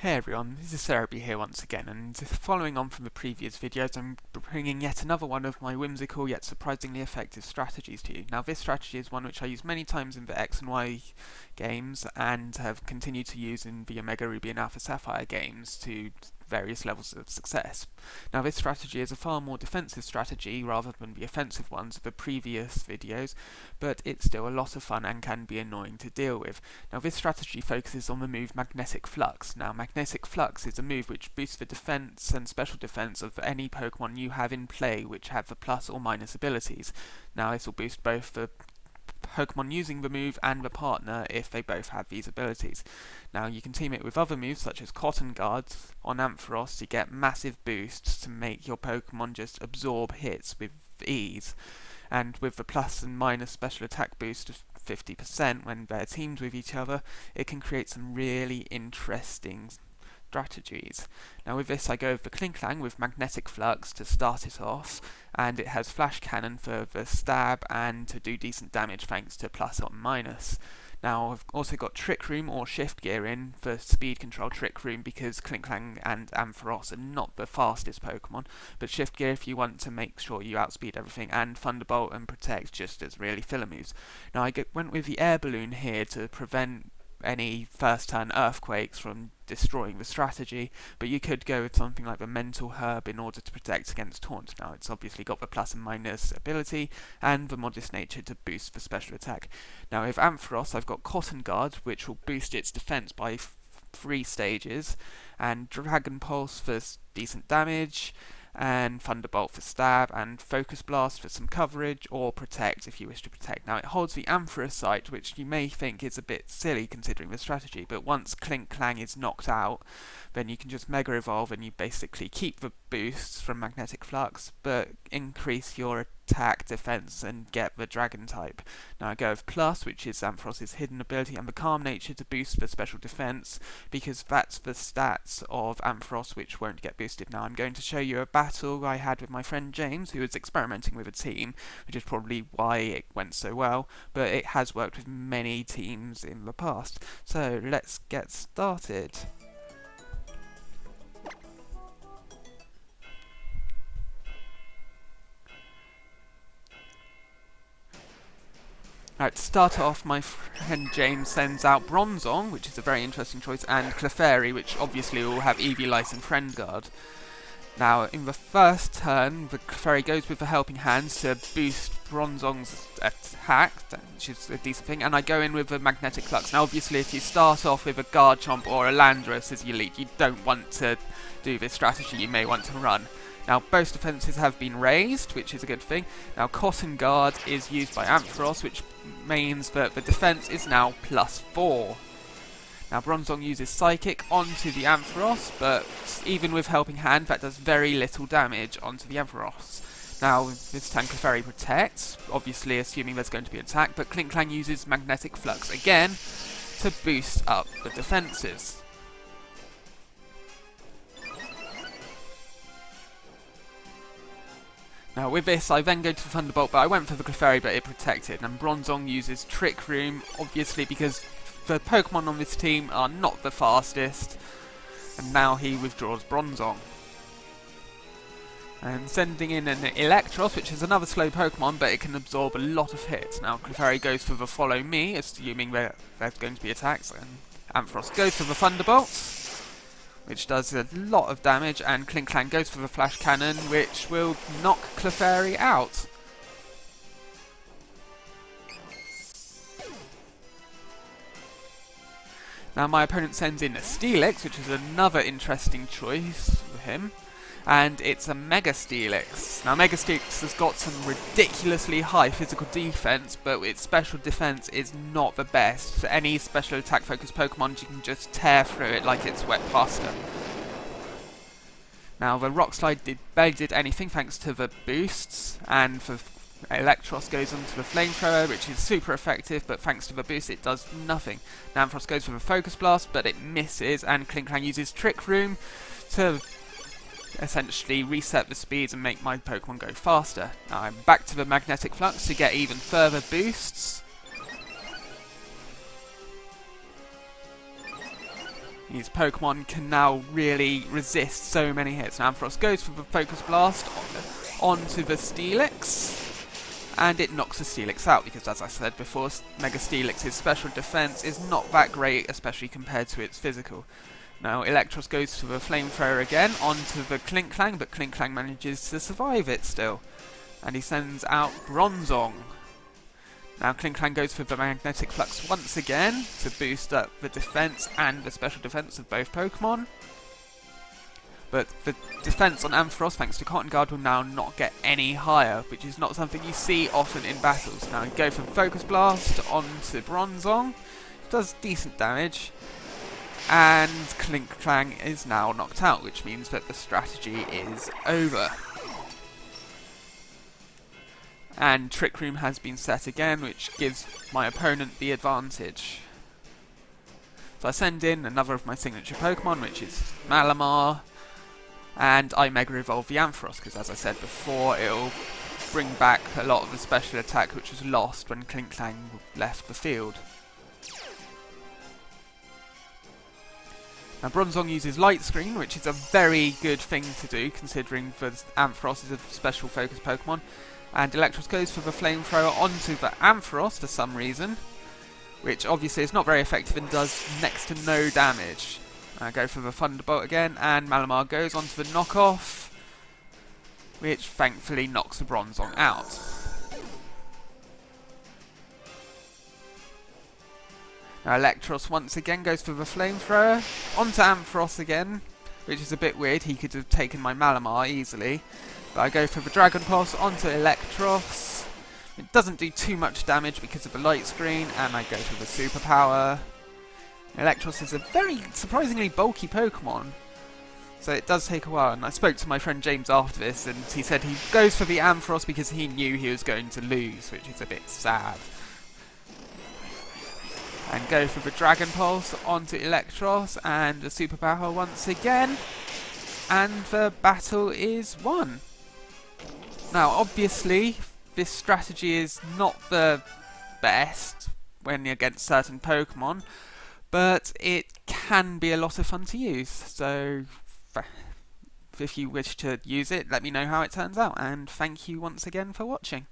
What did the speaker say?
Hey everyone, this is Serebii here once again, and following on from the previous videos, I'm bringing yet another one of my whimsical yet surprisingly effective strategies to you. Now this strategy is one which I use many times in the X and Y games, and have continued to use in the Omega Ruby and Alpha Sapphire games to various levels of success. Now this strategy is a far more defensive strategy rather than the offensive ones of the previous videos, but it's still a lot of fun and can be annoying to deal with. Now this strategy focuses on the move Magnetic Flux. Now Magnetic Flux is a move which boosts the defense and special defense of any Pokemon you have in play which have the plus or minus abilities. Now this will boost both the Pokemon using the move and the partner if they both have these abilities. Now you can team it with other moves such as Cotton Guard on Ampharos to get massive boosts to make your Pokemon just absorb hits with ease. And with the plus and minus special attack boost of 50% when they're teamed with each other, it can create some really interesting strategies. Now with this I go with the Klinklang with Magnetic Flux to start it off, and it has Flash Cannon for the stab and to do decent damage thanks to plus or minus. Now I've also got Trick Room or Shift Gear in for speed control Trick Room because Klinklang and Ampharos are not the fastest Pokemon, but Shift Gear if you want to make sure you outspeed everything, and Thunderbolt and Protect just as really filler moves. Now I went with the Air Balloon here to prevent any first turn earthquakes from destroying the strategy, but you could go with something like the Mental Herb in order to protect against Taunt. Now it's obviously got the plus and minus ability and the Modest Nature to boost the special attack. Now with Ampharos I've got Cotton Guard which will boost its defense by 3 stages, and Dragon Pulse for decent damage, and Thunderbolt for stab, and Focus Blast for some coverage, or Protect if you wish to protect. Now it holds the Ampharos, which you may think is a bit silly considering the strategy, but once Klinklang is knocked out, then you can just Mega Evolve and you basically keep the boosts from Magnetic Flux, but increase your attack, defense, and get the Dragon type. Now I go with Plus, which is Ampharos' hidden ability, and the Calm Nature to boost the special defense, because that's the stats of Ampharos which won't get boosted. Now I'm going to show you a battle I had with my friend James, who was experimenting with a team, which is probably why it went so well, but it has worked with many teams in the past. So let's get started. Right, to start off, my friend James sends out Bronzong, which is a very interesting choice, and Clefairy, which obviously will have Eviolice and Friend Guard. Now, in the first turn, the Clefairy goes with the Helping Hands to boost Bronzong's attack, which is a decent thing, and I go in with the Magnetic Flux. Now, obviously, if you start off with a Garchomp or a Landorus as your lead, you don't want to do this strategy, you may want to run. Now both defences have been raised, which is a good thing. Now Cotton Guard is used by Ampharos, which means that the defence is now +4. Now Bronzong uses Psychic onto the Ampharos, but even with Helping Hand that does very little damage onto the Ampharos. Now this time Clefairy protects, obviously assuming there's going to be an attack, but Klinklang uses Magnetic Flux again to boost up the defences. Now with this I then go to Thunderbolt, but I went for the Clefairy but it protected, and Bronzong uses Trick Room, obviously because the Pokemon on this team are not the fastest, and now he withdraws Bronzong. And sending in an Electros, which is another slow Pokemon, but it can absorb a lot of hits. Now Clefairy goes for the Follow Me, assuming that there's going to be attacks, and Ampharos goes for the Thunderbolt, which does a lot of damage, and Klinklang goes for the Flash Cannon, which will knock Clefairy out. Now my opponent sends in a Steelix, which is another interesting choice for him, and it's a Mega Steelix. Now Mega Steelix has got some ridiculously high physical defense, but its special defense is not the best. For any special attack focused Pokemon, you can just tear through it like it's wet pasta. Now the Rock Slide barely did anything thanks to the boosts, and the Electros goes onto the Flamethrower, which is super effective, but thanks to the boost it does nothing. Now Ampharos goes for the Focus Blast, but it misses, and Klinklang uses Trick Room to essentially reset the speeds and make my Pokemon go faster. Now I'm back to the Magnetic Flux to get even further boosts. These Pokemon can now really resist so many hits. Now Ampharos goes for the Focus Blast onto the Steelix, and it knocks the Steelix out because, as I said before, Mega Steelix's special defense is not that great, especially compared to its physical. Now Electros goes for the Flamethrower again onto the Klinklang, but Klinklang manages to survive it still, and he sends out Bronzong. Now Klinklang goes for the Magnetic Flux once again to boost up the defense and the special defense of both Pokemon. But the defense on Ampharos, thanks to Cotton Guard, will now not get any higher, which is not something you see often in battles. Now you go for Focus Blast onto Bronzong, does decent damage, and Klinklang is now knocked out, which means that the strategy is over. And Trick Room has been set again, which gives my opponent the advantage. So I send in another of my signature Pokemon, which is Malamar, and I Mega Evolve the Ampharos, because as I said before, it'll bring back a lot of the special attack which was lost when Klinklang left the field. Now Bronzong uses Light Screen, which is a very good thing to do, considering that Ampharos is a special focus Pokemon. And Electros goes for the Flamethrower onto the Ampharos for some reason, which obviously is not very effective and does next to no damage. I go for the Thunderbolt again, and Malamar goes onto the knockoff, which thankfully knocks the Bronzong out. Now Electros once again goes for the Flamethrower onto Ampharos again, which is a bit weird. He could have taken my Malamar easily. But I go for the Dragon Pulse onto Electros. It doesn't do too much damage because of the Light Screen, and I go for the Superpower. Electros is a very surprisingly bulky Pokemon, so it does take a while. And I spoke to my friend James after this, and he said he goes for the Ampharos because he knew he was going to lose, which is a bit sad. And go for the Dragon Pulse onto Electros and the Superpower once again, and the battle is won. Now obviously this strategy is not the best when you're against certain Pokemon, but it can be a lot of fun to use, so if you wish to use it, let me know how it turns out, and thank you once again for watching.